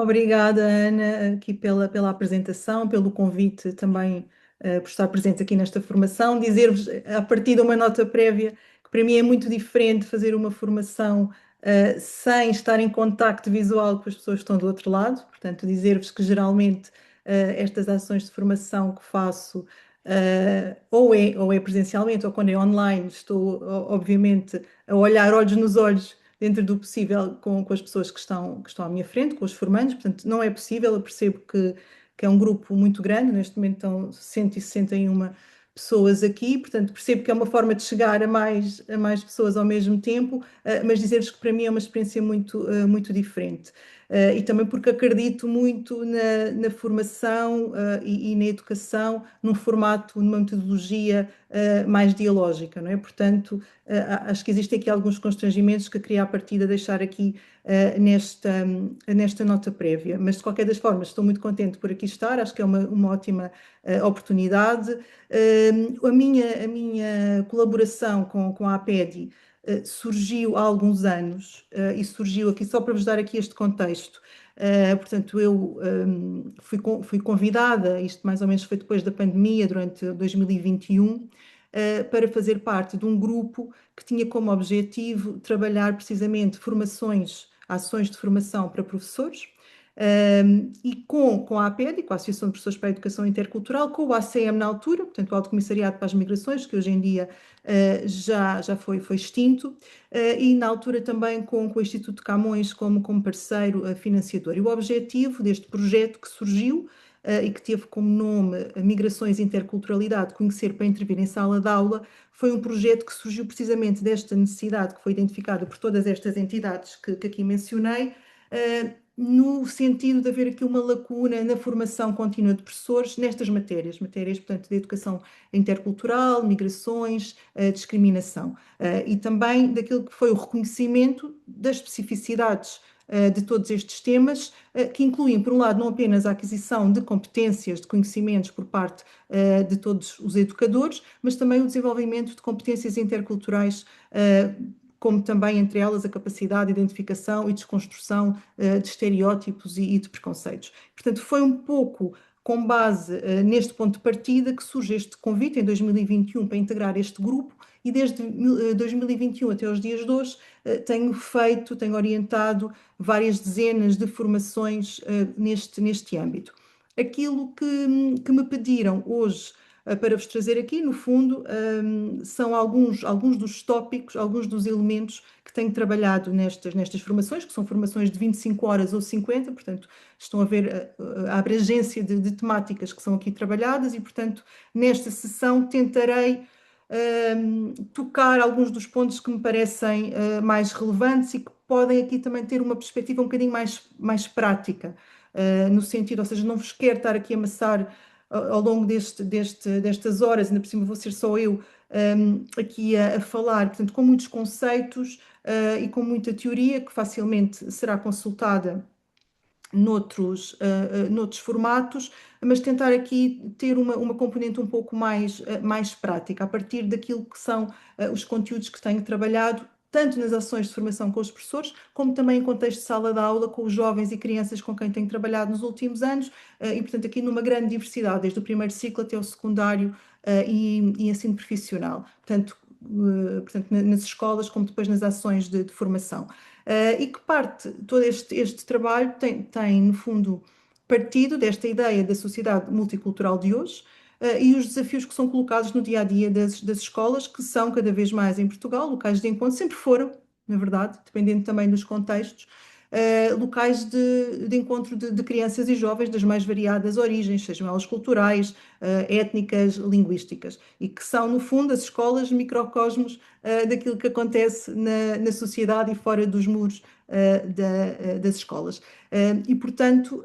Obrigada, Ana, aqui pela apresentação, pelo convite também, por estar presente aqui nesta formação. Dizer-vos, a partir de uma nota prévia, que para mim é muito diferente fazer uma formação, sem estar em contacto visual com as pessoas que estão do outro lado. Portanto, dizer-vos que geralmente, estas ações de formação que faço, ou é presencialmente ou quando é online, estou, obviamente, a olhar olhos nos olhos dentro do possível com as pessoas que estão à minha frente, com os formandos. Portanto, não é possível. Eu percebo que é um grupo muito grande, neste momento estão 161 pessoas aqui. Portanto, percebo que é uma forma de chegar a mais pessoas ao mesmo tempo, mas dizer-vos que para mim é uma experiência muito diferente. E também porque acredito muito na formação, e na educação, num formato, numa metodologia mais dialógica, não é? Portanto, acho que existem aqui alguns constrangimentos que queria à partida deixar aqui, nesta nota prévia. Mas, de qualquer das formas, estou muito contente por aqui estar. Acho que é uma ótima oportunidade. A minha colaboração com a APEDI surgiu há alguns anos, e surgiu aqui, só para vos dar aqui este contexto. Portanto, eu fui convidada, isto mais ou menos foi depois da pandemia, durante 2021, para fazer parte de um grupo que tinha como objetivo trabalhar precisamente formações, ações de formação para professores. E com a APED, com a Associação de Professores para a Educação Intercultural, com o ACM na altura, portanto o Alto Comissariado para as Migrações, que hoje em dia já foi extinto, e na altura também com o Instituto Camões como parceiro financiador. E o objetivo deste projeto que surgiu, e que teve como nome Migrações e Interculturalidade, Conhecer para Intervir em Sala de Aula, foi um projeto que surgiu precisamente desta necessidade que foi identificada por todas estas entidades que aqui mencionei, no sentido de haver aqui uma lacuna na formação contínua de professores nestas matérias, portanto, de educação intercultural, migrações, discriminação, e também daquilo que foi o reconhecimento das especificidades de todos estes temas, que incluem, por um lado, não apenas a aquisição de competências, de conhecimentos por parte de todos os educadores, mas também o desenvolvimento de competências interculturais, como também, entre elas, a capacidade de identificação e desconstrução de estereótipos e de preconceitos. Portanto, foi um pouco com base neste ponto de partida que surge este convite em 2021 para integrar este grupo, e desde 2021 até os dias de hoje tenho orientado várias dezenas de formações neste âmbito. Aquilo que me pediram hoje para vos trazer aqui, no fundo, são alguns dos tópicos, alguns dos elementos que tenho trabalhado nestas formações, que são formações de 25 horas ou 50. Portanto, estão a ver a abrangência de temáticas que são aqui trabalhadas e, portanto, nesta sessão tentarei tocar alguns dos pontos que me parecem mais relevantes e que podem aqui também ter uma perspectiva um bocadinho mais prática, no sentido, ou seja, não vos quero estar aqui a amassar ao longo destas horas. Ainda por cima vou ser só eu aqui a falar, portanto, com muitos conceitos e com muita teoria que facilmente será consultada noutros formatos, mas tentar aqui ter uma componente um pouco mais prática, a partir daquilo que são os conteúdos que tenho trabalhado, tanto nas ações de formação com os professores, como também em contexto de sala de aula com os jovens e crianças com quem tenho trabalhado nos últimos anos, e portanto aqui numa grande diversidade, desde o primeiro ciclo até o secundário e ensino profissional, portanto nas escolas como depois nas ações de formação. E que parte todo este trabalho tem, no fundo, partido desta ideia da sociedade multicultural de hoje, e os desafios que são colocados no dia a dia das escolas, que são cada vez mais em Portugal locais de encontro, sempre foram, na verdade, dependendo também dos contextos, locais de encontro de crianças e jovens das mais variadas origens, sejam elas culturais, étnicas, linguísticas, e que são, no fundo, as escolas microcosmos daquilo que acontece na sociedade e fora dos muros das escolas. E, portanto,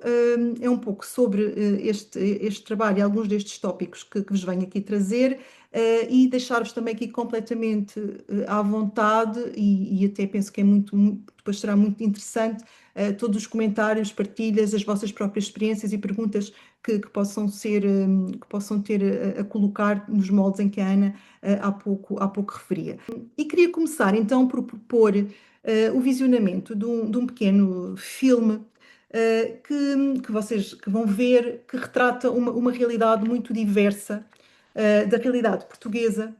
é um pouco sobre este trabalho e alguns destes tópicos que vos venho aqui trazer, e deixar-vos também aqui completamente à vontade, e até penso que depois será muito interessante todos os comentários, partilhas, as vossas próprias experiências e perguntas que possam ter a colocar nos moldes em que a Ana há pouco referia. E queria começar então por propor o visionamento de um pequeno filme que vocês que vão ver que retrata uma realidade muito diversa, da realidade portuguesa,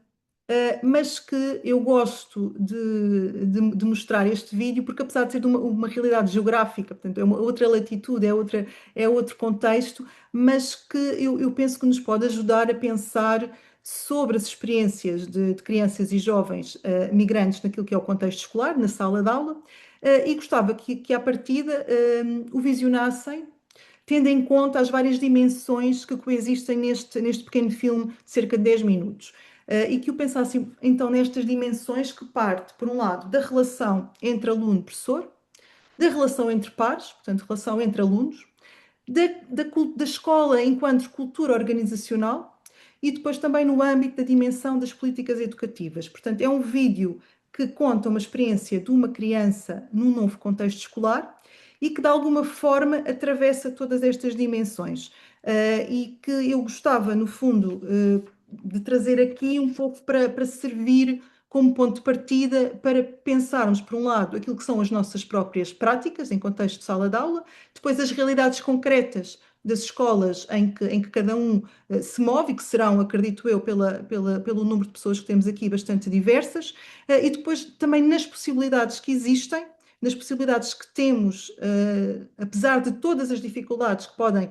mas que eu gosto de mostrar este vídeo porque, apesar de ser de uma realidade geográfica, portanto, é uma outra latitude, é outro contexto, mas que eu penso que nos pode ajudar a pensar sobre as experiências de crianças e jovens migrantes naquilo que é o contexto escolar, na sala de aula, e gostava que à partida, o visionassem tendo em conta as várias dimensões que coexistem neste pequeno filme de cerca de 10 minutos. E que eu pensasse então nestas dimensões que parte, por um lado, da relação entre aluno e professor, da relação entre pares, portanto, relação entre alunos, da escola enquanto cultura organizacional e depois também no âmbito da dimensão das políticas educativas. Portanto, é um vídeo que conta uma experiência de uma criança num novo contexto escolar e que de alguma forma atravessa todas estas dimensões. E que eu gostava, no fundo, de trazer aqui um pouco para servir como ponto de partida para pensarmos, por um lado, aquilo que são as nossas próprias práticas em contexto de sala de aula, depois as realidades concretas das escolas em que cada um se move, e que serão, acredito eu, pelo número de pessoas que temos aqui bastante diversas, e depois também nas possibilidades que existem, nas possibilidades que temos, apesar de todas as dificuldades que podem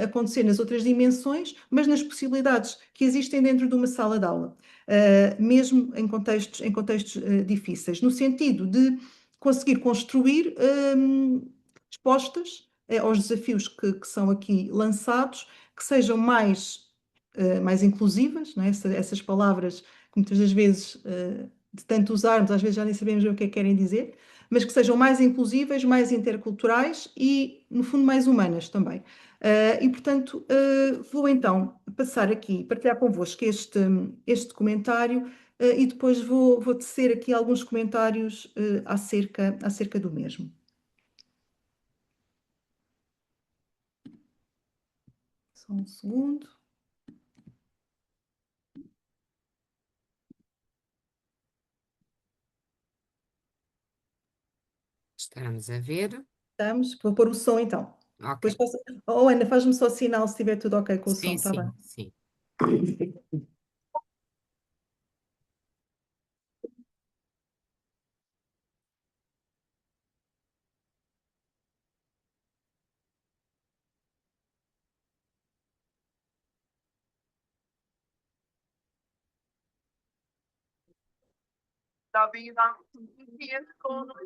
acontecer nas outras dimensões, mas nas possibilidades que existem dentro de uma sala de aula, mesmo em contextos difíceis, no sentido de conseguir construir respostas aos desafios que são aqui lançados, que sejam mais inclusivas, não é? Essas palavras que muitas das vezes, de tanto usarmos, às vezes já nem sabemos bem o que é que querem dizer, mas que sejam mais inclusíveis, mais interculturais e, no fundo, mais humanas também. E, portanto, vou então passar aqui, partilhar convosco este comentário, e depois vou tecer aqui alguns comentários acerca do mesmo. Só um segundo. Estamos a ver. Estamos? Vou pôr o som então. Ok. Depois posso... Oh, Ana, faz-me só sinal se estiver tudo ok com o som, Sim, está bem? sim, sim. La vida y es conocida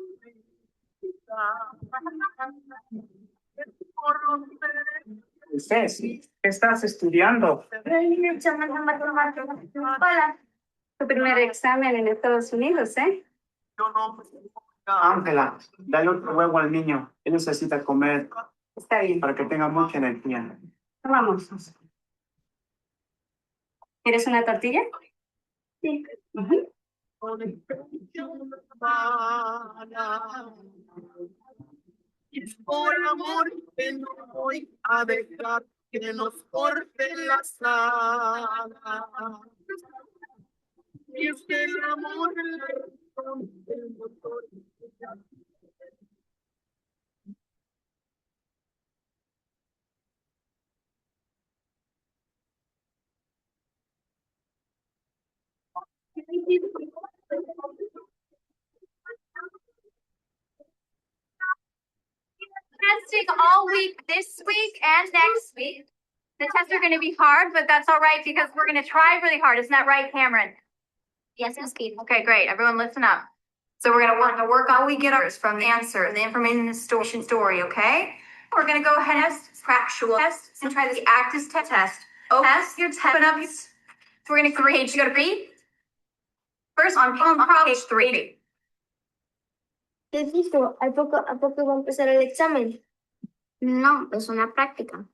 por los Ceci, ¿qué estás estudiando? Examen de matemáticas en la escuela. Tu primer examen en Estados Unidos, ¿eh? yo no Ángela, dale otro huevo al niño. Él necesita comer Está bien. para que tenga mucha energía. Vamos. ¿Quieres una tortilla? Sí. es por amor que no voy a dejar que nos corten la sala. Y es que el amor es la razón del motor. Testing all week this week and next week. The tests are going to be hard, but that's all right because we're going to try really hard. Isn't that right, Cameron? Yes, Miss Keith. Okay, great. Everyone listen up. So we're going to work all we get ours from the answer and the information in the story, okay? We're going to go ahead and test factual tests and try this actus test. Oh, test your test. Open up. So we're going to create. You got to read? First on page 3. ¿Qué dijo? ¿A poco va a empezar el examen? No, es una práctica.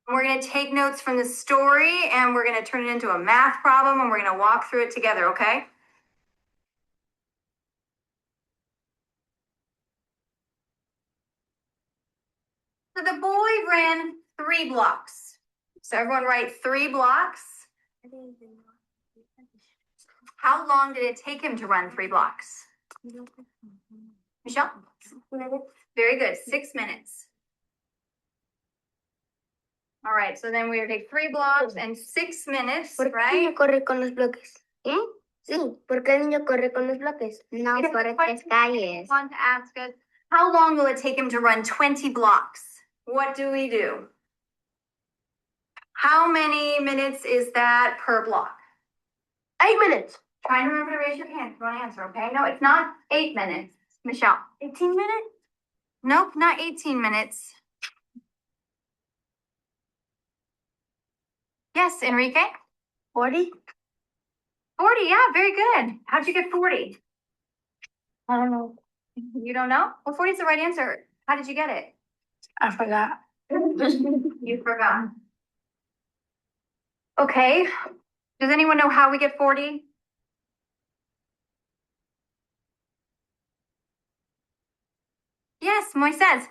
We're going to take notes from the story and we're going to turn it into a math problem and we're going to walk through it together, okay? So the boy ran 3 blocks. So everyone write 3 blocks. How long did it take him to run 3 blocks? Michelle? Very good, 6 minutes. All right, so then we're gonna take 3 blocks and 6 minutes, ¿Por qué el right? niño corre con los bloques? ¿Qué? Sí, ¿por qué el niño corre con los bloques? No, It's a corre question 3 calles. Want to ask us, how long will it take him to run 20 blocks? What do we do? How many minutes is that per block? 8 minutes. Try and remember to raise your hand if you want to answer, okay? No, it's not 8 minutes. Michelle? 18 minutes? Nope, not 18 minutes. Yes, Enrique? 40? 40, yeah, very good. How'd you get 40? I don't know. You don't know? Well, 40 is the right answer. How did you get it? I forgot. You forgot. Okay. Does anyone know how we get 40? Yes, Moises.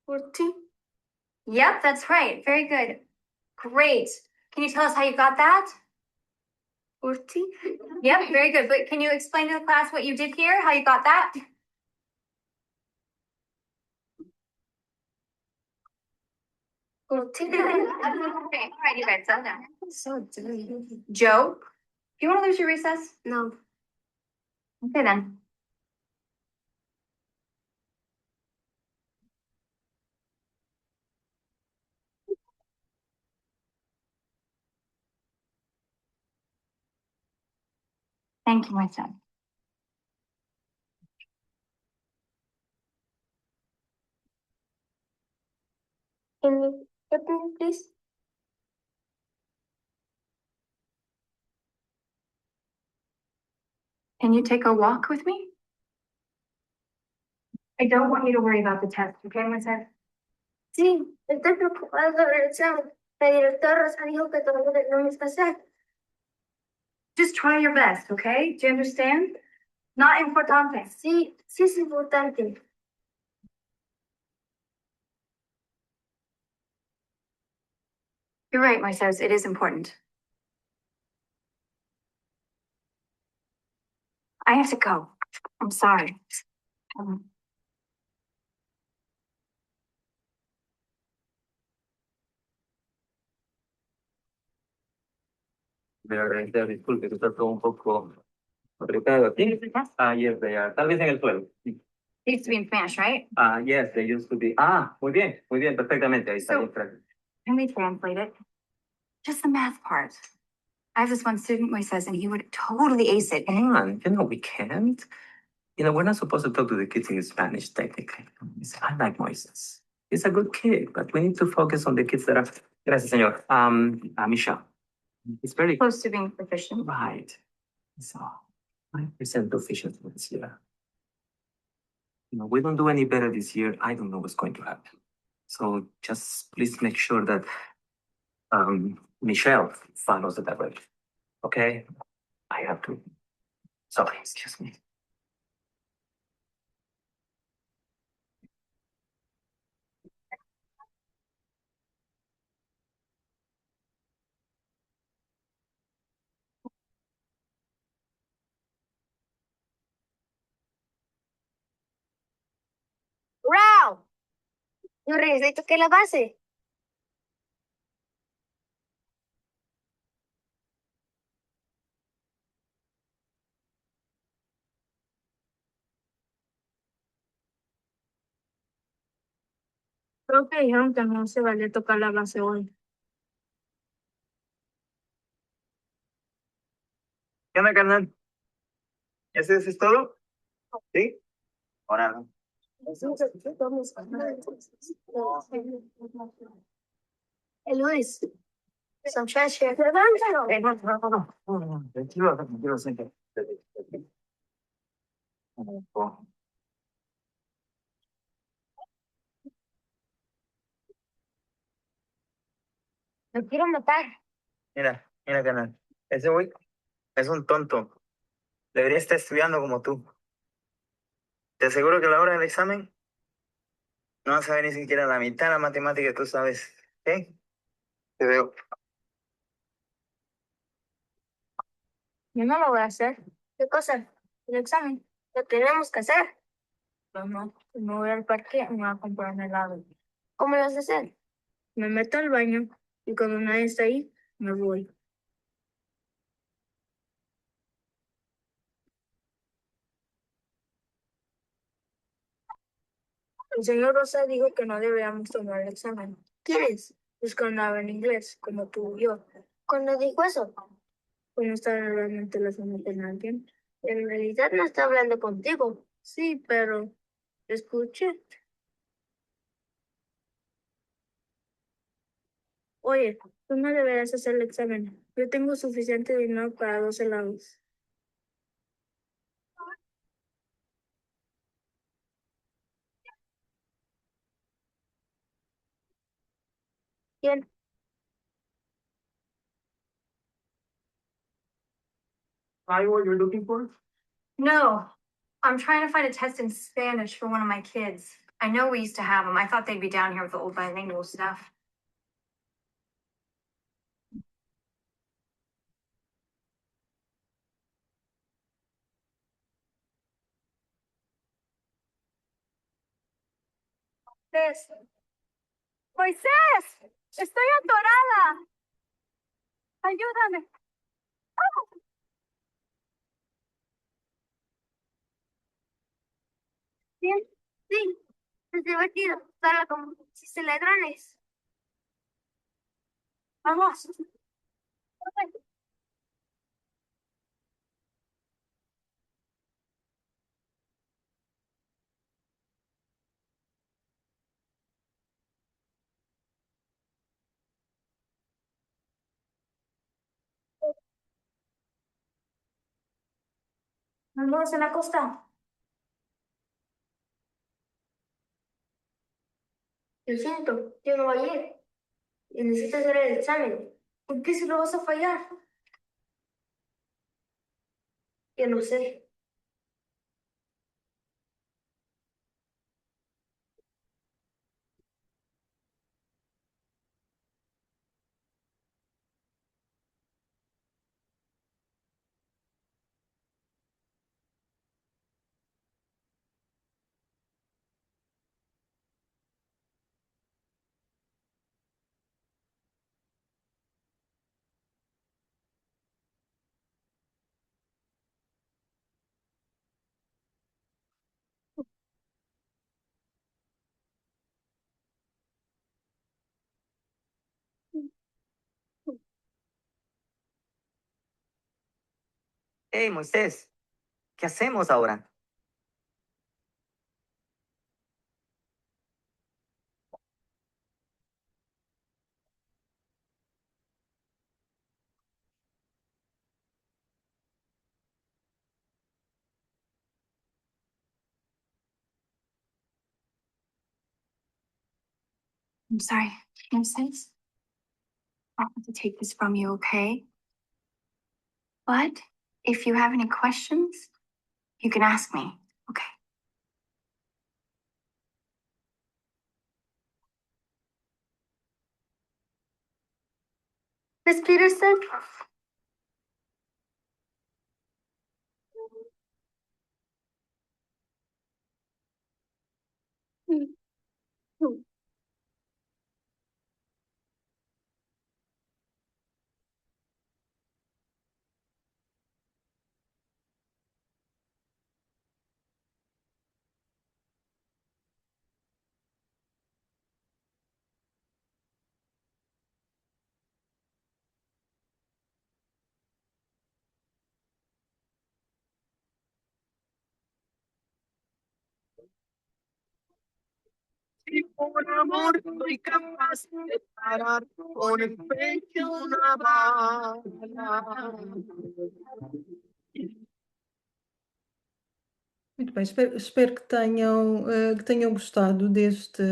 40? Yep, that's right. Very good. Great. Can you tell us how you got that? 40? Yep, very good. But can you explain to the class what you did here, how you got that? Okay, all right, you guys, settle down. So dirty. Joe, do you want to lose your recess? No. Okay, then. Thank you, my son. Can you help me, please? Can you take a walk with me? I don't want you to worry about the test, okay, Moises? Sí, estoy preocupada sobre el examen. La directora Rosa dijo que todo lo tenemos que hacer. Just try your best, okay? Do you understand? Not importante. Sí, sí es importante. You're right, Moises, it is important. I have to go. I'm sorry. Verdaderamente, disculpe, que está todo un poco apretado aquí. Yes, they are. Tal vez en el suelo. Sí. It used to be in Spanish, right? Yes, they used to be. Muy bien, perfectamente. Ahí está So- bien, Fred. Can we translate it? Just the math part. I have this one student, Moises, and he would totally ace it. Come on, we can't. We're not supposed to talk to the kids in Spanish, technically. I like Moises. He's a good kid, but we need to focus on the kids that are. Gracias, señor. Michelle. It's very Close to being proficient. right. So, 9% proficiency this year. We don't do any better this year. I don't know what's going to happen. So just please make sure that Michelle follows the direction. Okay? I have to. Sorry, excuse me. ¡Wow! No regresé y toqué la base. Creo que dijeron que no se vale tocar la base hoy. ¿Qué onda, carnal? ¿Eso es todo? ¿Sí? Ahora. Luis, some trash here. Levántalo. No. Tranquilo, siéntate. Lo quiero matar. Mira, carnal. Ese güey es un tonto. Debería estar estudiando como tú. Te aseguro que a la hora del examen no vas a ver ni siquiera la mitad de la matemática que tú sabes. ¿Ok? Te veo. Yo no lo voy a hacer. ¿Qué cosa? El examen. Lo tenemos que hacer. No, me voy al parque y me voy a comprar un helado. ¿Cómo lo vas a hacer? Me meto al baño y cuando nadie está ahí, me voy. El señor Rosa dijo que no deberíamos tomar el examen. ¿Quién es? Pues cuando habla en inglés, como tú y yo. ¿Cuándo dijo eso? Cuando estaba hablando en teléfono con alguien. En realidad no está hablando contigo. Sí, pero escuché. Oye, tú no deberías hacer el examen. Yo tengo suficiente dinero para 2 helados. ¿Quién? Are you what you're looking for? No, I'm trying to find a test in Spanish for one of my kids. I know we used to have them. I thought they'd be down here with the old bilingual stuff. Moisés, Moisés, estoy atorada. Ayúdame. ¿Quién? Sí, es divertido. Solo como si se ladrones. Vamos. Vamos en la costa. Lo siento, yo no voy a ir. Y necesito hacer el examen. ¿Por qué si lo vas a fallar? Yo no sé. Hey, Moisés, ¿qué hacemos ahora? I'm sorry, Princess. I have to take this from you, okay? But if you have any questions, you can ask me, okay? Miss Peterson? Y por amor soy capaz de parar con el pecho una bala. Muito bem, espero que tenham gostado deste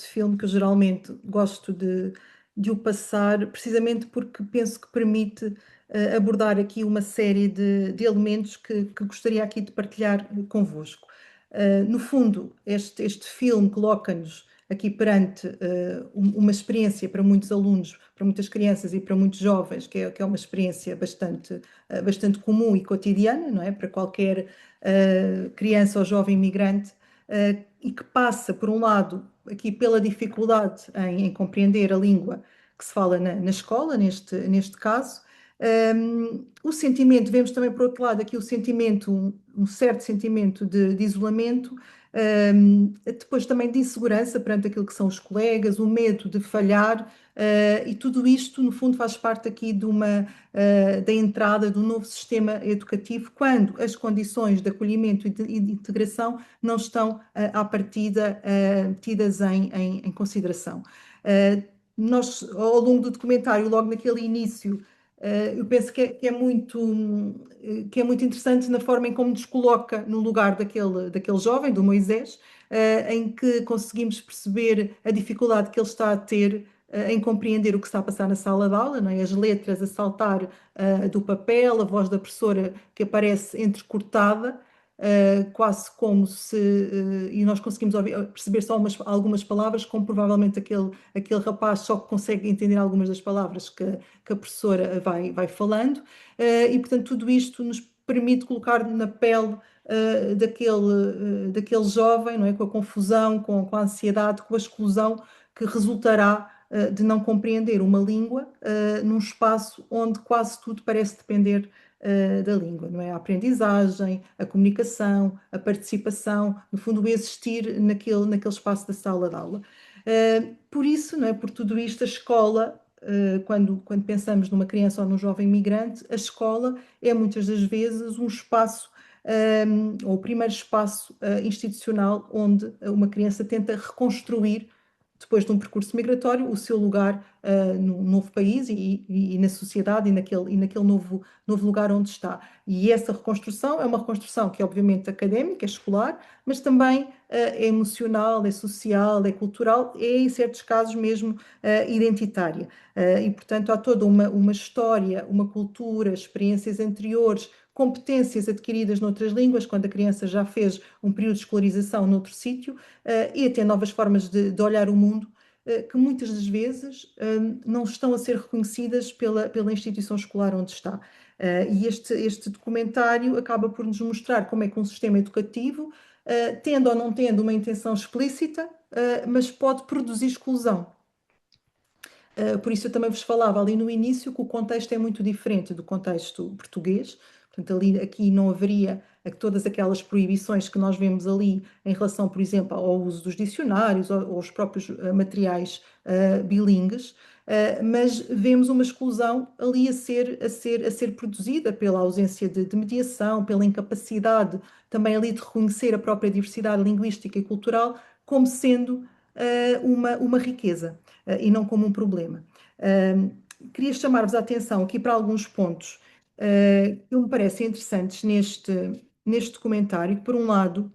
filme, que eu geralmente gosto de o passar, precisamente porque penso que permite abordar aqui uma série de elementos que gostaria aqui de partilhar convosco. No fundo, este filme coloca-nos aqui perante uma experiência para muitos alunos, para muitas crianças e para muitos jovens, que é uma experiência bastante comum e cotidiana, não é? Para qualquer criança ou jovem imigrante, e que passa, por um lado, aqui pela dificuldade em compreender a língua que se fala na escola, neste caso. O sentimento, vemos também por outro lado aqui o sentimento, um certo sentimento de isolamento, depois também de insegurança perante aquilo que são os colegas, o medo de falhar, e tudo isto, no fundo, faz parte aqui da entrada do novo sistema educativo, quando as condições de acolhimento e de integração não estão, à partida, tidas em consideração. Nós, ao longo do documentário, logo naquele início, eu penso que é muito interessante na forma em como nos coloca no lugar daquele jovem, do Moisés, em que conseguimos perceber a dificuldade que ele está a ter em compreender o que está a passar na sala de aula, não é? As letras a saltar do papel, a voz da professora que aparece entrecortada, quase como se, e nós conseguimos perceber só algumas palavras, como provavelmente aquele rapaz só consegue entender algumas das palavras que a professora vai falando, e portanto tudo isto nos permite colocar na pele daquele jovem, não é? Com a confusão, com a ansiedade, com a exclusão que resultará de não compreender uma língua num espaço onde quase tudo parece depender da língua, não é? A aprendizagem, a comunicação, a participação, no fundo, o existir naquele espaço da sala de aula. Por isso, não é? Por tudo isto, a escola, quando pensamos numa criança ou num jovem migrante, a escola é muitas das vezes um espaço, ou o primeiro espaço institucional onde uma criança tenta reconstruir, depois de um percurso migratório, o seu lugar num novo país e na sociedade e naquele novo lugar onde está. E essa reconstrução é uma reconstrução que é obviamente académica, é escolar, mas também é emocional, é social, é cultural, é em certos casos mesmo identitária. E portanto há toda uma história, uma cultura, experiências anteriores, competências adquiridas noutras línguas, quando a criança já fez um período de escolarização noutro sítio, e até novas formas de olhar o mundo, que muitas das vezes não estão a ser reconhecidas pela instituição escolar onde está. E este documentário acaba por nos mostrar como é que um sistema educativo, tendo ou não tendo uma intenção explícita, mas pode produzir exclusão. Por isso eu também vos falava ali no início que o contexto é muito diferente do contexto português. Portanto, aqui não haveria todas aquelas proibições que nós vemos ali em relação, por exemplo, ao uso dos dicionários ou aos próprios materiais bilíngues, mas vemos uma exclusão ali a ser produzida pela ausência de mediação, pela incapacidade também ali de reconhecer a própria diversidade linguística e cultural como sendo uma riqueza e não como um problema. Queria chamar-vos a atenção aqui para alguns pontos que me parecem interessantes neste documentário. Por um lado,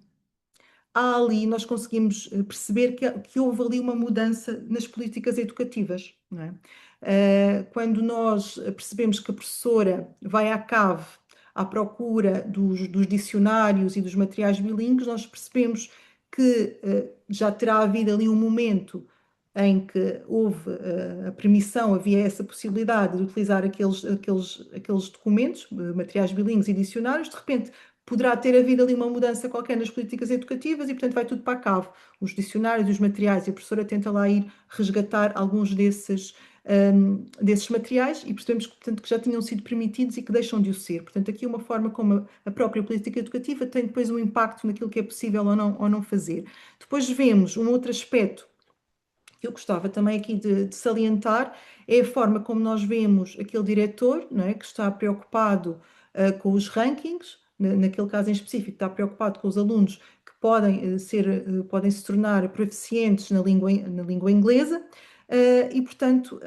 nós conseguimos perceber que houve ali uma mudança nas políticas educativas, não é? Quando nós percebemos que a professora vai à cave à procura dos dicionários e dos materiais bilíngues, nós percebemos que já terá havido ali um momento em que houve a permissão, havia essa possibilidade de utilizar aqueles documentos, materiais bilíngues e dicionários. De repente poderá ter havido ali uma mudança qualquer nas políticas educativas e, portanto, vai tudo para a cave. Os dicionários, os materiais, e a professora tenta lá ir resgatar alguns desses materiais e percebemos, portanto, que já tinham sido permitidos e que deixam de o ser. Portanto, aqui uma forma como a própria política educativa tem depois um impacto naquilo que é possível ou não fazer. Depois vemos um outro aspecto que eu gostava também aqui de salientar, é a forma como nós vemos aquele diretor, não é, que está preocupado com os rankings, naquele caso em específico, está preocupado com os alunos que podem se tornar proficientes na língua inglesa, e portanto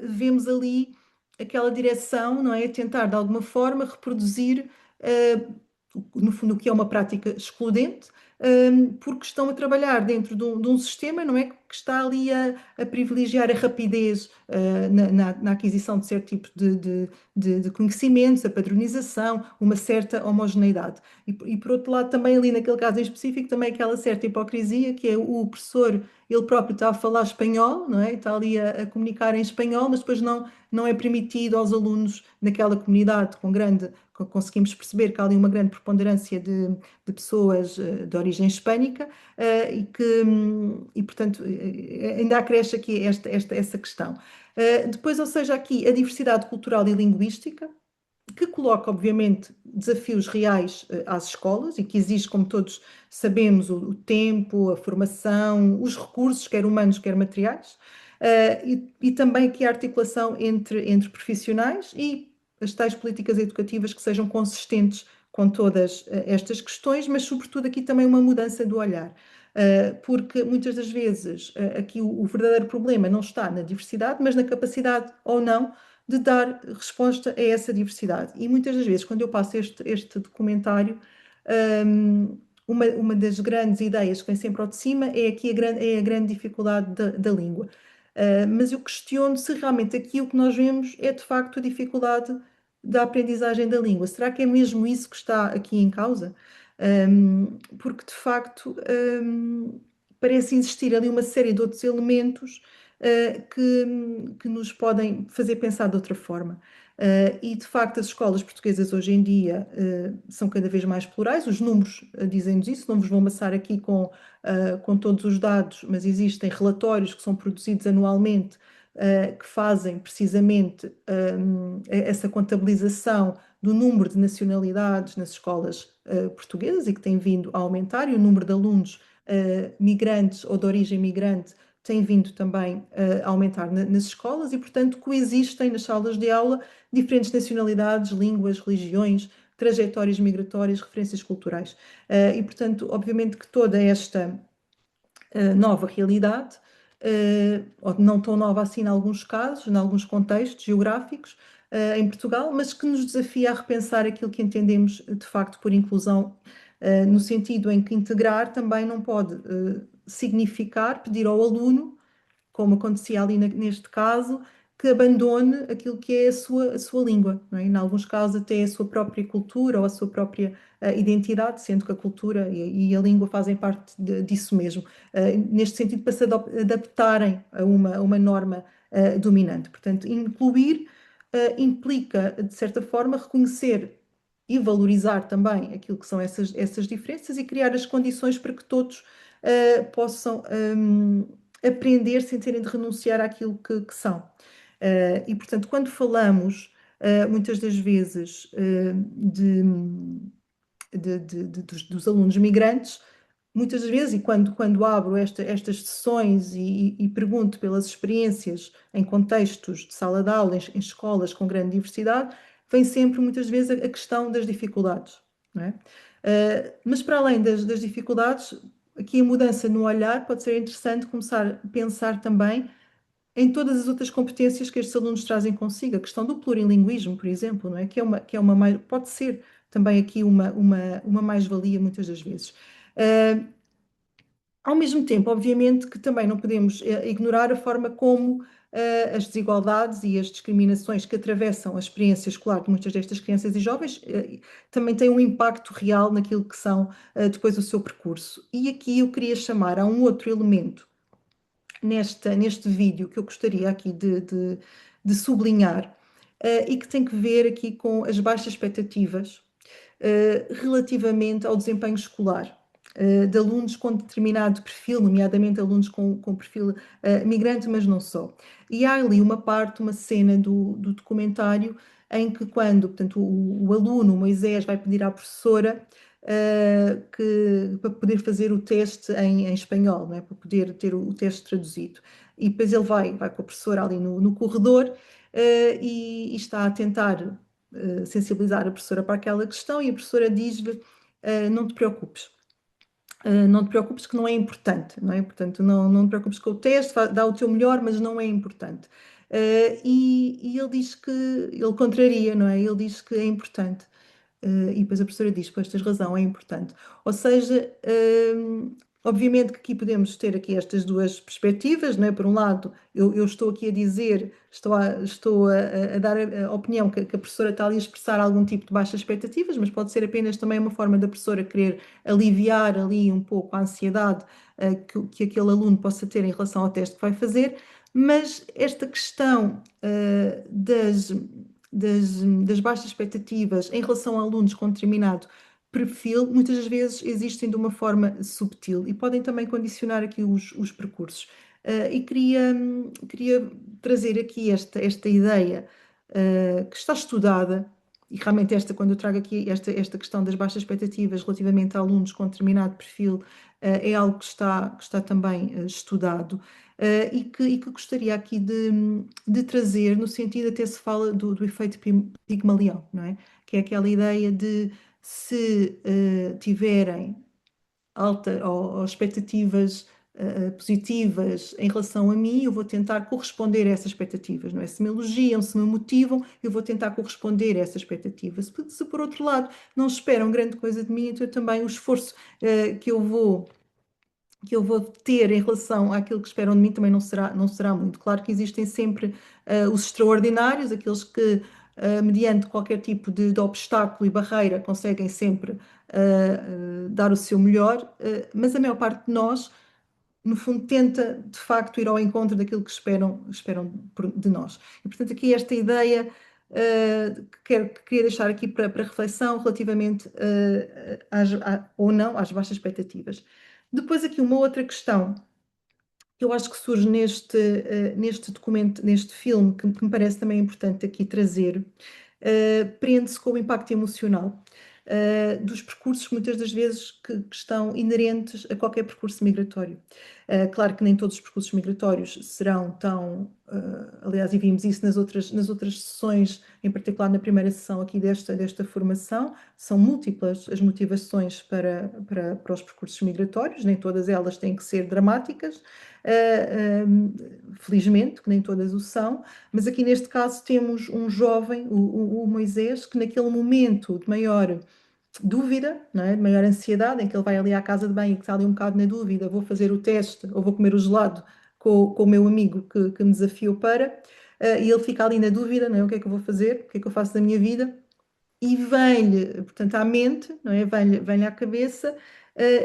vemos ali aquela direção, não é, tentar de alguma forma reproduzir no fundo o que é uma prática excludente, porque estão a trabalhar dentro de um sistema, não é? Que está ali a privilegiar a rapidez na aquisição de certo tipo de conhecimentos, a padronização, uma certa homogeneidade. E por outro lado, também ali naquele caso em específico, também aquela certa hipocrisia, que é o professor, ele próprio está a falar espanhol, não é? Está ali a comunicar em espanhol, mas depois não é permitido aos alunos daquela comunidade conseguimos perceber que há ali uma grande preponderância de pessoas de origem hispânica e portanto, ainda acresce aqui essa questão. Depois, ou seja, aqui a diversidade cultural e linguística, que coloca, obviamente, desafios reais às escolas e que exige, como todos sabemos, o tempo, a formação, os recursos, quer humanos, quer materiais, e também aqui a articulação entre profissionais e as tais políticas educativas que sejam consistentes com todas estas questões, mas sobretudo aqui também uma mudança do olhar. Porque muitas das vezes aqui o verdadeiro problema não está na diversidade, mas na capacidade ou não de dar resposta a essa diversidade. E muitas das vezes, quando eu passo este documentário, uma das grandes ideias que vem sempre ao de cima é aqui a grande dificuldade da língua. Mas eu questiono se realmente aqui o que nós vemos é de facto a dificuldade da aprendizagem da língua. Será que é mesmo isso que está aqui em causa? Porque de facto parece existir ali uma série de outros elementos que nos podem fazer pensar de outra forma. E de facto as escolas portuguesas hoje em dia são cada vez mais plurais, os números dizem-nos isso, não vos vou amassar aqui com todos os dados, mas existem relatórios que são produzidos anualmente que fazem precisamente essa contabilização do número de nacionalidades nas escolas portuguesas e que tem vindo a aumentar, e o número de alunos migrantes ou de origem migrante tem vindo também a aumentar nas escolas e, portanto, coexistem nas salas de aula diferentes nacionalidades, línguas, religiões, trajetórias migratórias, referências culturais. E, portanto, obviamente que toda esta nova realidade, ou não tão nova assim em alguns casos, em alguns contextos geográficos, em Portugal, mas que nos desafia a repensar aquilo que entendemos de facto por inclusão, no sentido em que integrar também não pode significar pedir ao aluno, como acontecia ali neste caso, que abandone aquilo que é a sua língua, não é? Em alguns casos até a sua própria cultura ou a sua própria identidade, sendo que a cultura e a língua fazem parte disso mesmo. Neste sentido, para se adaptarem a uma norma dominante. Portanto, incluir implica, de certa forma, reconhecer e valorizar também aquilo que são essas diferenças e criar as condições para que todos possam aprender sem terem de renunciar àquilo que são. E, portanto, quando falamos muitas das vezes dos alunos migrantes, muitas das vezes, e quando abro estas sessões e pergunto pelas experiências em contextos de sala de aula, em escolas com grande diversidade, vem sempre muitas vezes a questão das dificuldades, não é? Mas para além das dificuldades, aqui a mudança no olhar pode ser interessante começar a pensar também em todas as outras competências que estes alunos trazem consigo, a questão do plurilinguismo, por exemplo, não é? Pode ser também aqui uma mais-valia muitas das vezes. Ao mesmo tempo, obviamente, que também não podemos ignorar a forma como as desigualdades e as discriminações que atravessam a experiência escolar de muitas destas crianças e jovens também têm um impacto real naquilo que são depois o seu percurso. E aqui eu queria chamar a um outro elemento neste vídeo que eu gostaria aqui de sublinhar e que tem que ver aqui com as baixas expectativas relativamente ao desempenho escolar de alunos com determinado perfil, nomeadamente alunos com perfil migrante, mas não só. E há ali uma cena do documentário em que portanto, o aluno, o Moisés, vai pedir à professora para poder fazer o teste em espanhol, não é? Para poder ter o teste traduzido. E depois ele vai com a professora ali no corredor e está a tentar sensibilizar a professora para aquela questão e a professora diz-lhe, não te preocupes. Não te preocupes que não é importante, não é? Portanto, não te preocupes com o teste, dá o teu melhor, mas não é importante. E ele diz ele contraria, não é? Ele diz que é importante. E depois a professora diz, pois tens razão, é importante. Ou seja, obviamente que aqui podemos ter aqui estas duas perspectivas, não é? Por um lado, eu estou aqui a dizer, estou a dar a opinião que a professora está ali a expressar algum tipo de baixas expectativas, mas pode ser apenas também uma forma da professora querer aliviar ali um pouco a ansiedade que aquele aluno possa ter em relação ao teste que vai fazer, mas esta questão das baixas expectativas em relação a alunos com determinado perfil, muitas das vezes existem de uma forma subtil e podem também condicionar aqui os percursos. E queria trazer aqui esta ideia que está estudada, e realmente quando eu trago aqui esta questão das baixas expectativas relativamente a alunos com determinado perfil, é algo que está também estudado. E que gostaria aqui de trazer, no sentido até se fala do efeito Pigmalião, não é? Que é aquela ideia de se tiverem alta ou expectativas positivas em relação a mim, eu vou tentar corresponder a essas expectativas, não é? Se me elogiam, se me motivam, eu vou tentar corresponder a essas expectativas. Se por outro lado não esperam grande coisa de mim, então eu também o esforço que eu vou ter em relação àquilo que esperam de mim também não será muito. Claro que existem sempre os extraordinários, aqueles que, mediante qualquer tipo de obstáculo e barreira, conseguem sempre dar o seu melhor, mas a maior parte de nós, no fundo, tenta de facto ir ao encontro daquilo que esperam de nós. E portanto, aqui esta ideia que queria deixar aqui para reflexão relativamente ou não às baixas expectativas. Depois aqui uma outra questão que eu acho que surge neste documento, neste filme, que me parece também importante aqui trazer, prende-se com o impacto emocional dos percursos, muitas das vezes que estão inerentes a qualquer percurso migratório. Claro que nem todos os percursos migratórios serão tão, aliás, e vimos isso nas outras sessões, em particular na primeira sessão aqui desta formação, são múltiplas as motivações para os percursos migratórios, nem todas elas têm que ser dramáticas, felizmente, que nem todas o são, mas aqui neste caso temos um jovem, o Moisés, que naquele momento de maior dúvida, não é? De maior ansiedade, em que ele vai ali à casa de banho e que está ali um bocado na dúvida, vou fazer o teste ou vou comer o gelado com o meu amigo que me desafiou e ele fica ali na dúvida, não é? O que é que eu vou fazer? O que é que eu faço da minha vida? E vem-lhe, portanto, à mente, não é? Vem-lhe à cabeça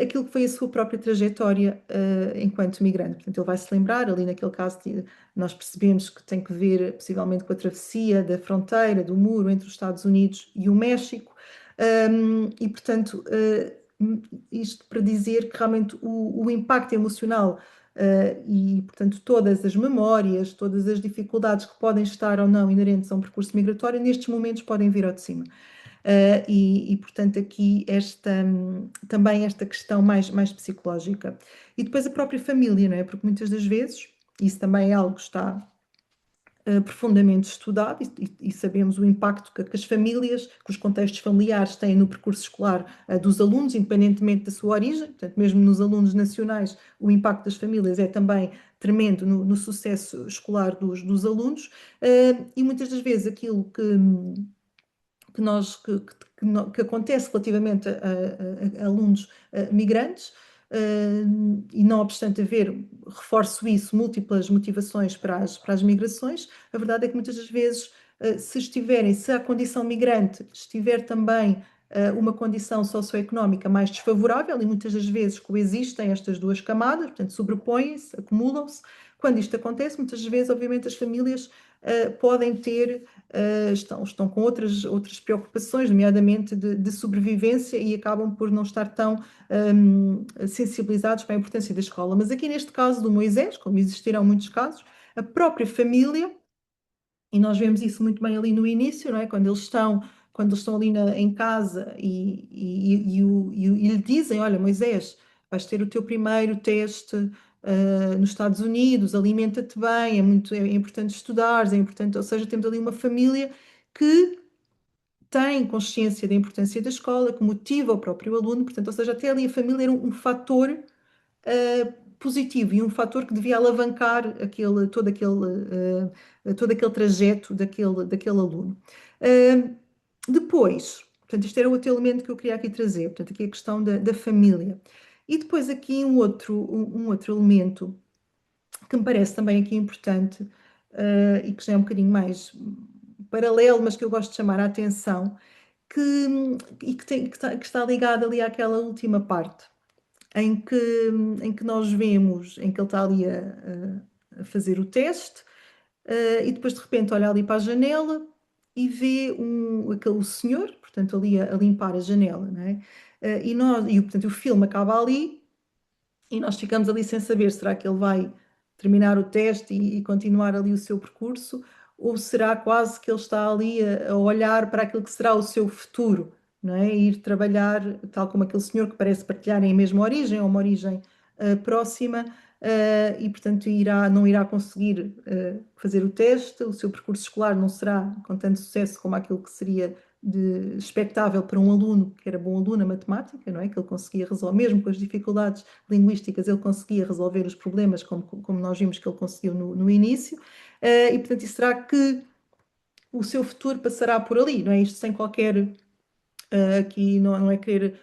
aquilo que foi a sua própria trajetória enquanto migrante. Portanto, ele vai se lembrar, ali naquele caso, nós percebemos que tem que ver possivelmente com a travessia da fronteira, do muro entre os Estados Unidos e o México. E, portanto, isto para dizer que realmente o impacto emocional e, portanto, todas as memórias, todas as dificuldades que podem estar ou não inerentes a um percurso migratório, nestes momentos podem vir ao de cima. Portanto, aqui também esta questão mais psicológica. E depois a própria família, não é? Porque muitas das vezes, isso também é algo que está profundamente estudado e sabemos o impacto que as famílias, que os contextos familiares têm no percurso escolar dos alunos, independentemente da sua origem. Portanto, mesmo nos alunos nacionais, o impacto das famílias é também tremendo no sucesso escolar dos alunos, e muitas das vezes aquilo que acontece relativamente a alunos migrantes, e não obstante haver, reforço isso, múltiplas motivações para as migrações, a verdade é que muitas das vezes, se a condição migrante estiver também uma condição socioeconómica mais desfavorável, e muitas das vezes coexistem estas duas camadas, portanto, sobrepõem-se, acumulam-se. Quando isto acontece, muitas vezes, obviamente, as famílias podem ter, estão com outras preocupações, nomeadamente de sobrevivência, e acabam por não estar tão sensibilizados para a importância da escola. Mas aqui neste caso do Moisés, como existirão muitos casos, a própria família, e nós vemos isso muito bem ali no início, não é? Quando eles estão ali em casa e lhe dizem, olha, Moisés, vais ter o teu primeiro teste nos Estados Unidos, alimenta-te bem, é importante estudares, é importante, ou seja, temos ali uma família que tem consciência da importância da escola, que motiva o próprio aluno, portanto, ou seja, até ali a família era um fator positivo e um fator que devia alavancar todo aquele trajeto daquele aluno. Depois, Portanto, isto era outro elemento que eu queria aqui trazer, portanto, aqui a questão da família. E depois aqui um outro elemento que me parece também aqui importante, e que já é um bocadinho mais paralelo, mas que eu gosto de chamar a atenção, que está ligado ali àquela última parte, em que nós vemos, em que ele está ali a fazer o teste, e depois de repente olha ali para a janela e vê aquele senhor, portanto, ali a limpar a janela, não é? Portanto, o filme acaba ali e nós ficamos ali sem saber, será que ele vai terminar o teste e continuar ali o seu percurso, ou será quase que ele está ali a olhar para aquilo que será o seu futuro, não é? E ir trabalhar, tal como aquele senhor que parece partilharem a mesma origem, ou uma origem próxima, e portanto não irá conseguir fazer o teste, o seu percurso escolar não será com tanto sucesso como aquilo que seria expectável para um aluno que era bom aluno na matemática, não é? Que ele conseguia resolver, mesmo com as dificuldades linguísticas, ele conseguia resolver os problemas como nós vimos que ele conseguiu no início, e portanto, isso será que o seu futuro passará por ali, não é? Isto sem qualquer, aqui não é querer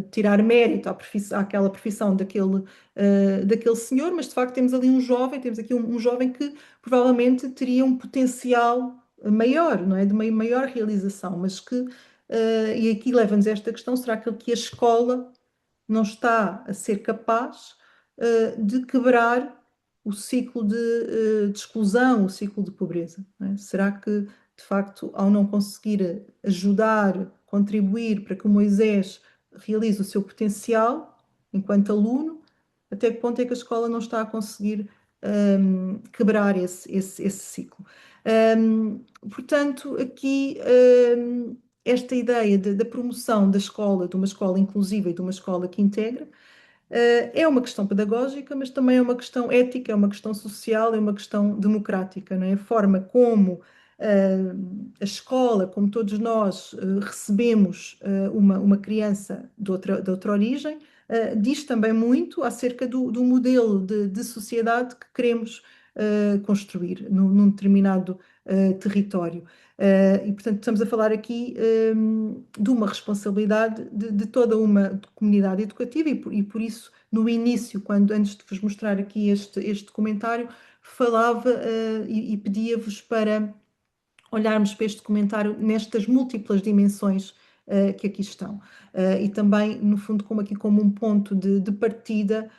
tirar mérito àquela profissão daquele senhor, mas de facto temos ali temos aqui um jovem que provavelmente teria um potencial maior, não é? De uma maior realização, mas e aqui leva-nos a esta questão, será que a escola não está a ser capaz de quebrar o ciclo de exclusão, o ciclo de pobreza, não é? Será que, de facto, ao não conseguir ajudar, contribuir para que o Moisés realize o seu potencial enquanto aluno, até que ponto é que a escola não está a conseguir quebrar esse ciclo? Portanto, aqui esta ideia da promoção da escola, de uma escola inclusiva e de uma escola que integra, é uma questão pedagógica, mas também é uma questão ética, é uma questão social, é uma questão democrática, não é? A forma como a escola, como todos nós recebemos uma criança de outra origem, diz também muito acerca do modelo de sociedade que queremos construir num determinado território. E, portanto, estamos a falar aqui de uma responsabilidade de toda uma comunidade educativa e por isso, no início, antes de vos mostrar aqui este documentário, falava e pedia-vos para olharmos para este documentário nestas múltiplas dimensões que aqui estão. E também, no fundo, como um ponto de partida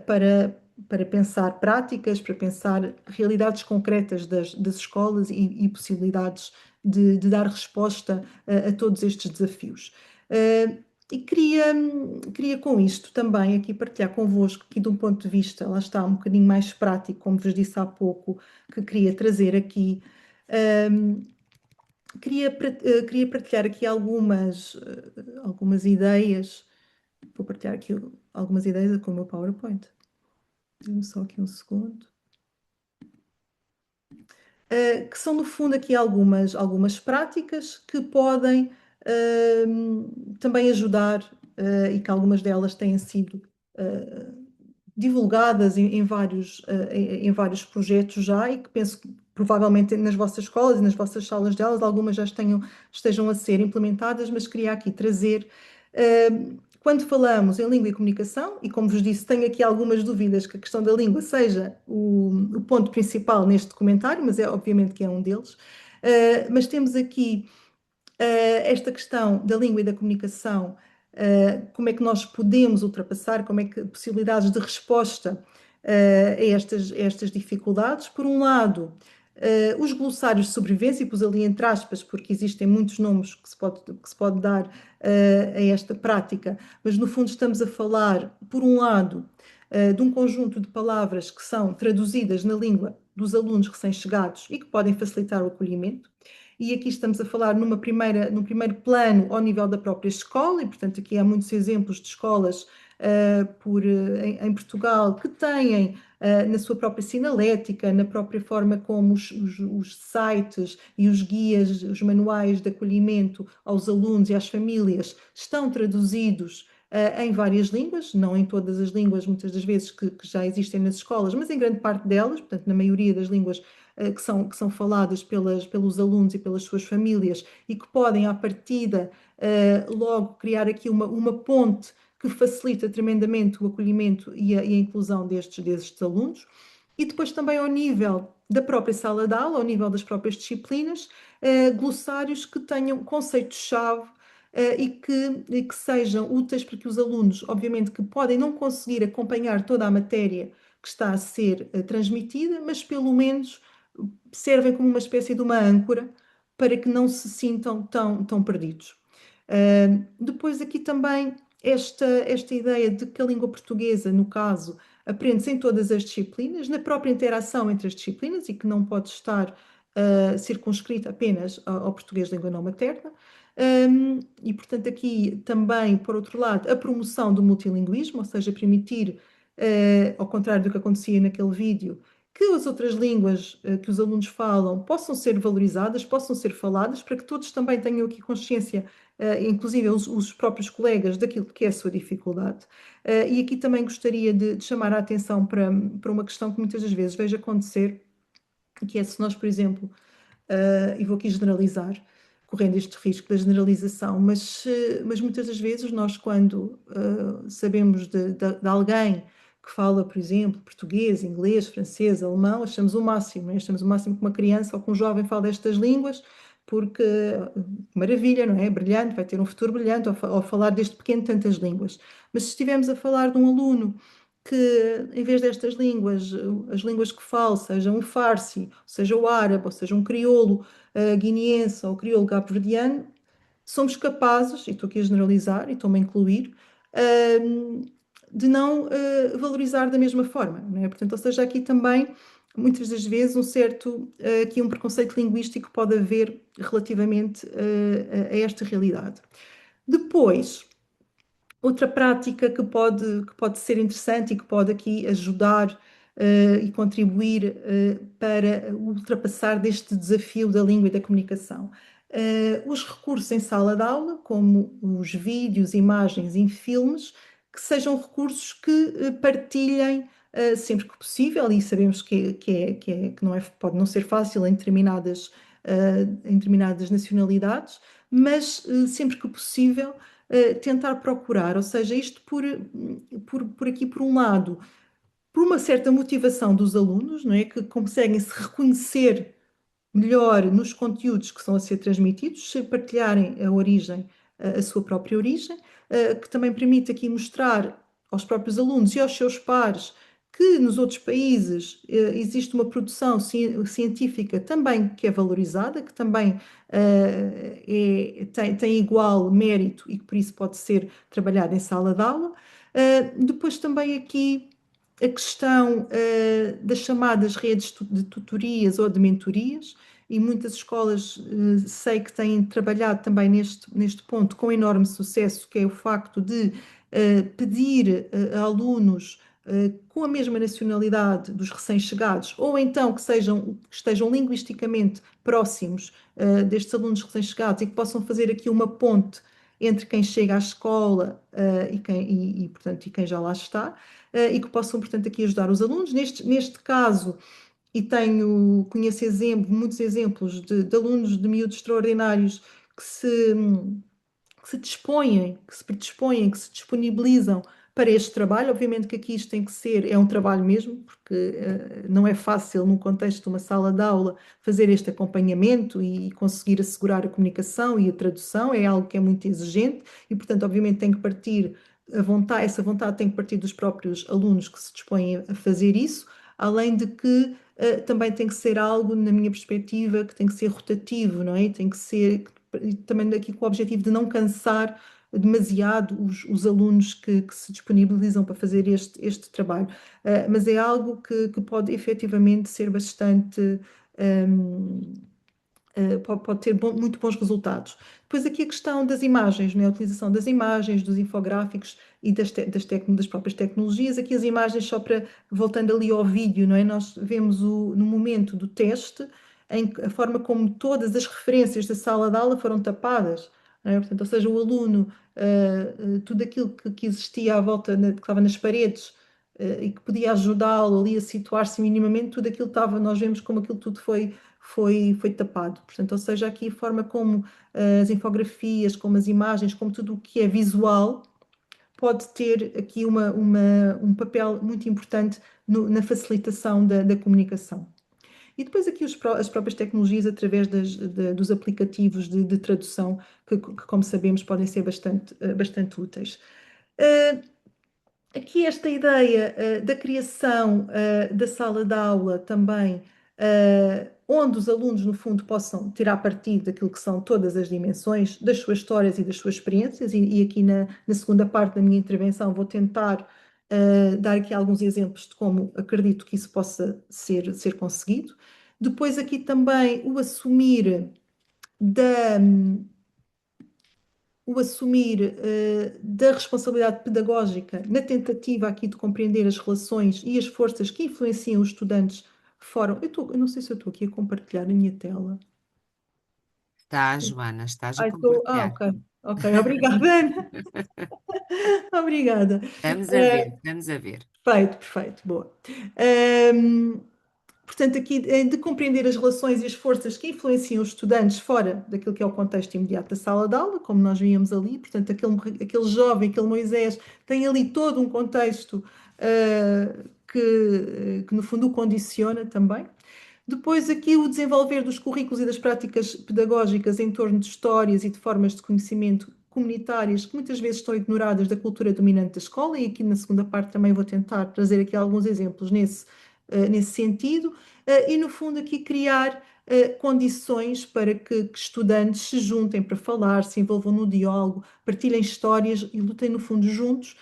para pensar práticas, para pensar realidades concretas das escolas e possibilidades de dar resposta a todos estes desafios. E queria com isto também aqui partilhar convosco, aqui de um ponto de vista, lá está, um bocadinho mais prático, como vos disse há pouco, que queria trazer aqui. Queria partilhar aqui algumas ideias. Vou partilhar aqui algumas ideias com o meu PowerPoint. Dê-me só aqui um segundo. Que são, no fundo, aqui algumas práticas que podem também ajudar e que algumas delas têm sido divulgadas em vários projetos já e que penso que provavelmente nas vossas escolas e nas vossas salas de aulas algumas já estejam a ser implementadas, mas queria aqui trazer, quando falamos em língua e comunicação, e como vos disse, tenho aqui algumas dúvidas que a questão da língua seja o ponto principal neste documentário, mas obviamente que é um deles, mas temos aqui esta questão da língua e da comunicação, como é que nós podemos ultrapassar, como é que possibilidades de resposta a estas dificuldades. Por um lado, os glossários de sobrevivência, e pus ali entre aspas, porque existem muitos nomes que se pode dar a esta prática, mas no fundo estamos a falar, por um lado, de um conjunto de palavras que são traduzidas na língua dos alunos recém-chegados e que podem facilitar o acolhimento. E aqui estamos a falar num primeiro plano ao nível da própria escola, e portanto aqui há muitos exemplos de escolas em Portugal que têm na sua própria sinalética, na própria forma como os sites e os guias, os manuais de acolhimento aos alunos e às famílias estão traduzidos em várias línguas, não em todas as línguas, muitas das vezes que já existem nas escolas, mas em grande parte delas, portanto, na maioria das línguas que são faladas pelos alunos e pelas suas famílias e que podem, à partida, logo criar aqui uma ponte que facilita tremendamente o acolhimento e a inclusão destes alunos. E depois também ao nível da própria sala de aula, ao nível das próprias disciplinas, glossários que tenham conceitos-chave e que sejam úteis para que os alunos, obviamente, que podem não conseguir acompanhar toda a matéria que está a ser transmitida, mas pelo menos servem como uma espécie de uma âncora para que não se sintam tão perdidos. Depois aqui também esta ideia de que a língua portuguesa, no caso, aprende-se em todas as disciplinas, na própria interação entre as disciplinas e que não pode estar circunscrita apenas ao português de língua não materna. E, portanto, aqui também, por outro lado, a promoção do multilinguismo, ou seja, permitir, ao contrário do que acontecia naquele vídeo, que as outras línguas que os alunos falam possam ser valorizadas, possam ser faladas, para que todos também tenham aqui consciência, inclusive os próprios colegas, daquilo que é a sua dificuldade. E aqui também gostaria de chamar a atenção para uma questão que muitas das vezes vejo acontecer, que é se nós, por exemplo, e vou aqui generalizar, correndo este risco da generalização, mas muitas das vezes nós, quando sabemos de alguém que fala, por exemplo, português, inglês, francês, alemão, achamos o máximo, né? Achamos o máximo que uma criança ou que um jovem fale destas línguas, porque maravilha, não é? Brilhante, vai ter um futuro brilhante ao falar desde pequeno tantas línguas. Mas se estivermos a falar de um aluno que, em vez destas línguas, as línguas que falo, sejam o farsi, seja o árabe, ou seja um crioulo guineense ou crioulo cabo-verdiano, somos capazes, e estou aqui a generalizar e estou-me a incluir, de não valorizar da mesma forma, não é? Portanto, ou seja, aqui também, muitas das vezes, aqui um preconceito linguístico pode haver relativamente a esta realidade. Depois, outra prática que pode ser interessante e que pode aqui ajudar e contribuir para ultrapassar deste desafio da língua e da comunicação. Os recursos em sala de aula, como os vídeos, imagens e filmes, que sejam recursos que partilhem sempre que possível, e sabemos que não pode não ser fácil em determinadas nacionalidades, mas sempre que possível tentar procurar, ou seja, isto por aqui, por um lado, por uma certa motivação dos alunos, não é? Que conseguem se reconhecer melhor nos conteúdos que estão a ser transmitidos, se partilharem a sua própria origem, que também permite aqui mostrar aos próprios alunos e aos seus pares que nos outros países existe uma produção científica também que é valorizada, que também tem igual mérito e que por isso pode ser trabalhada em sala de aula. Depois também aqui a questão das chamadas redes de tutorias ou de mentorias, e muitas escolas sei que têm trabalhado também neste ponto com enorme sucesso, que é o facto de pedir a alunos com a mesma nacionalidade dos recém-chegados, ou então que estejam linguisticamente próximos destes alunos recém-chegados e que possam fazer aqui uma ponte entre quem chega à escola portanto, e quem já lá está, e que possam, portanto, aqui ajudar os alunos. Neste caso, e conheço muitos exemplos de alunos de miúdos extraordinários que se dispõem, que se predispõem, que se disponibilizam para este trabalho. Obviamente que aqui isto tem que ser, é um trabalho mesmo, porque não é fácil, num contexto de uma sala de aula, fazer este acompanhamento e conseguir assegurar a comunicação e a tradução, é algo que é muito exigente e, portanto, obviamente tem que partir essa vontade tem que partir dos próprios alunos que se dispõem a fazer isso, além de que também tem que ser algo, na minha perspectiva, que tem que ser rotativo, não é? Tem que ser também aqui com o objetivo de não cansar demasiado os alunos que se disponibilizam para fazer este trabalho. Mas é algo que pode efetivamente ser bastante. Pode ter muito bons resultados. Depois aqui a questão das imagens, né? A utilização das imagens, dos infográficos e das próprias tecnologias. Aqui as imagens, só para, voltando ali ao vídeo, não é? Nós vemos no momento do teste, a forma como todas as referências da sala de aula foram tapadas, não é? Portanto, ou seja, o aluno, tudo aquilo que existia à volta, que estava nas paredes, e que podia ajudá-lo ali a situar-se minimamente, tudo aquilo estava, nós vemos como aquilo tudo foi tapado. Portanto, ou seja, aqui a forma como as infografias, como as imagens, como tudo o que é visual, pode ter aqui um papel muito importante na facilitação da comunicação. E depois aqui as próprias tecnologias através dos aplicativos de tradução, que, como sabemos, podem ser bastante úteis. Aqui esta ideia da criação da sala de aula também, onde os alunos, no fundo, possam tirar partido daquilo que são todas as dimensões das suas histórias e das suas experiências, e aqui na segunda parte da minha intervenção vou tentar dar aqui alguns exemplos de como acredito que isso possa ser conseguido. Depois aqui também o assumir da responsabilidade pedagógica na tentativa aqui de compreender as relações e as forças que influenciam os estudantes fora. Eu não sei se eu estou aqui a compartilhar a minha tela. Está, Joana, estás a Ah, compartilhar. ok. Ok, obrigada, Ana. Obrigada. Estamos a ver, estamos a ver. Perfeito, boa. Portanto, aqui de compreender as relações e as forças que influenciam os estudantes fora daquilo que é o contexto imediato da sala de aula, como nós víamos ali, portanto, aquele jovem, aquele Moisés, tem ali todo um contexto que no fundo o condiciona também. Depois aqui o desenvolver dos currículos e das práticas pedagógicas em torno de histórias e de formas de conhecimento comunitárias que muitas vezes estão ignoradas da cultura dominante da escola, e aqui na segunda parte também vou tentar trazer aqui alguns exemplos nesse sentido, e no fundo aqui criar condições para que estudantes se juntem para falar, se envolvam no diálogo, partilhem histórias e lutem no fundo juntos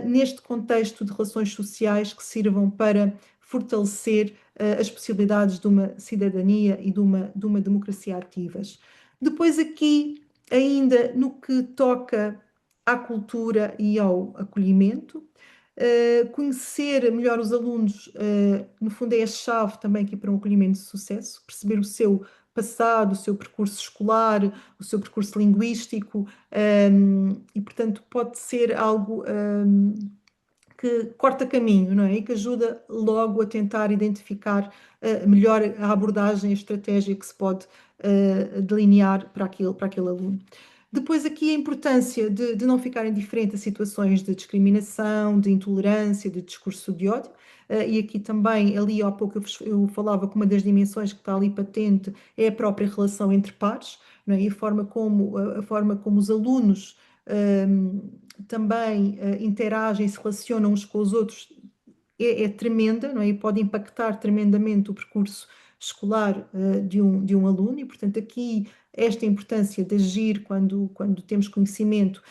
neste contexto de relações sociais que sirvam para fortalecer as possibilidades de uma cidadania e de uma democracia ativas. Depois aqui, ainda no que toca à cultura e ao acolhimento, conhecer melhor os alunos, no fundo é a chave também aqui para um acolhimento de sucesso, perceber o seu passado, o seu percurso escolar, o seu percurso linguístico, e portanto pode ser algo que corta caminho, não é? E que ajuda logo a tentar identificar melhor a abordagem, a estratégia que se pode delinear para aquele aluno. Depois aqui a importância de não ficar indiferente a situações de discriminação, de intolerância, de discurso de ódio, e aqui também, ali há pouco eu falava que uma das dimensões que está ali patente é a própria relação entre pares, não é? E a forma como os alunos também interagem, se relacionam uns com os outros, é tremenda, não é? E pode impactar tremendamente o percurso escolar de um aluno, e portanto aqui esta importância de agir quando temos conhecimento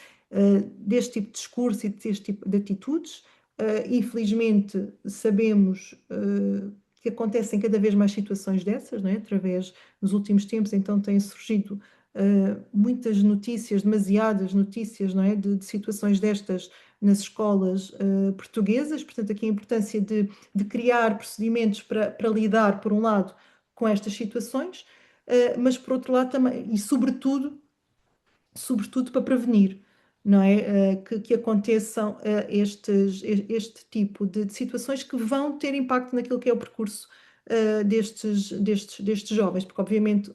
deste tipo de discurso e deste tipo de atitudes. Infelizmente sabemos que acontecem cada vez mais situações dessas, não é? Nos últimos tempos, então têm surgido muitas notícias, demasiadas notícias, não é? De situações destas nas escolas portuguesas. Portanto, aqui a importância de criar procedimentos para lidar, por um lado, com estas situações, mas por outro lado também, e sobretudo para prevenir, não é? Que aconteçam este tipo de situações que vão ter impacto naquilo que é o percurso destes jovens, porque obviamente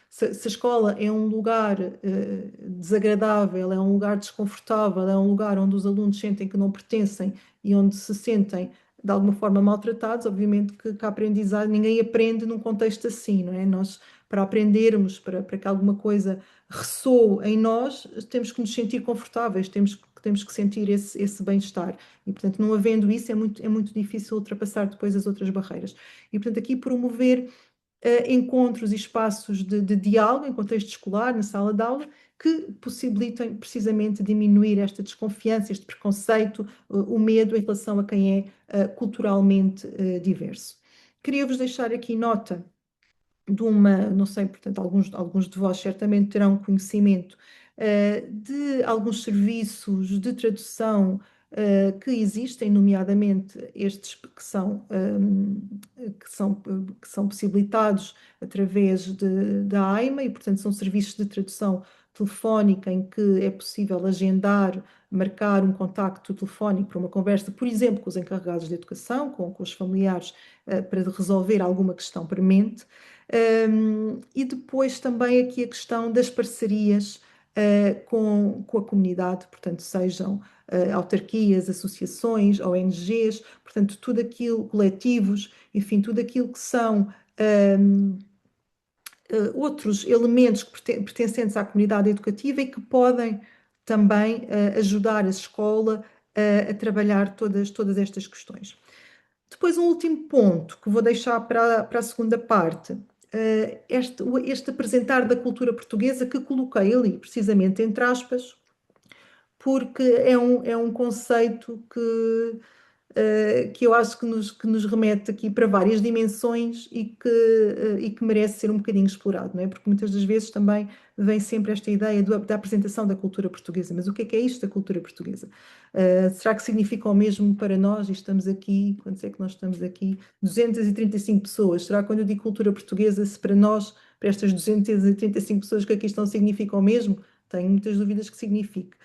se a escola é um lugar desagradável, é um lugar desconfortável, é um lugar onde os alunos sentem que não pertencem e onde se sentem de alguma forma maltratados, obviamente que a aprendizagem, ninguém aprende num contexto assim, não é? Nós, para aprendermos, para que alguma coisa ressoe em nós, temos que nos sentir confortáveis, temos que sentir esse bem-estar. E, portanto, não havendo isso, é muito difícil ultrapassar depois as outras barreiras. E, portanto, aqui promover encontros e espaços de diálogo em contexto escolar, na sala de aula, que possibilitem precisamente diminuir esta desconfiança, este preconceito, o medo em relação a quem é culturalmente diverso. Queria-vos deixar aqui nota não sei, portanto, alguns de vós certamente terão conhecimento de alguns serviços de tradução que existem, nomeadamente estes que são possibilitados através da AIMA, e portanto são serviços de tradução telefónica em que é possível agendar marcar um contacto telefónico para uma conversa, por exemplo, com os encarregados de educação, com os familiares, para resolver alguma questão premente. E depois também aqui a questão das parcerias com a comunidade, portanto, sejam autarquias, associações, ONGs, portanto, tudo aquilo, coletivos, enfim, tudo aquilo que são outros elementos pertencentes à comunidade educativa e que podem também ajudar a escola a trabalhar todas estas questões. Depois, um último ponto que vou deixar para a segunda parte, este apresentar da cultura portuguesa, que coloquei ali, precisamente entre aspas, porque é um conceito que eu acho que nos remete aqui para várias dimensões e que merece ser um bocadinho explorado, não é? Porque muitas das vezes também vem sempre esta ideia da apresentação da cultura portuguesa. Mas o que é isto da cultura portuguesa? Será que significa o mesmo para nós? E estamos aqui, quantos é que nós estamos aqui? 235 pessoas. Será que quando eu digo cultura portuguesa, se para nós, para estas 235 pessoas que aqui estão, significa o mesmo? Tenho muitas dúvidas que signifique.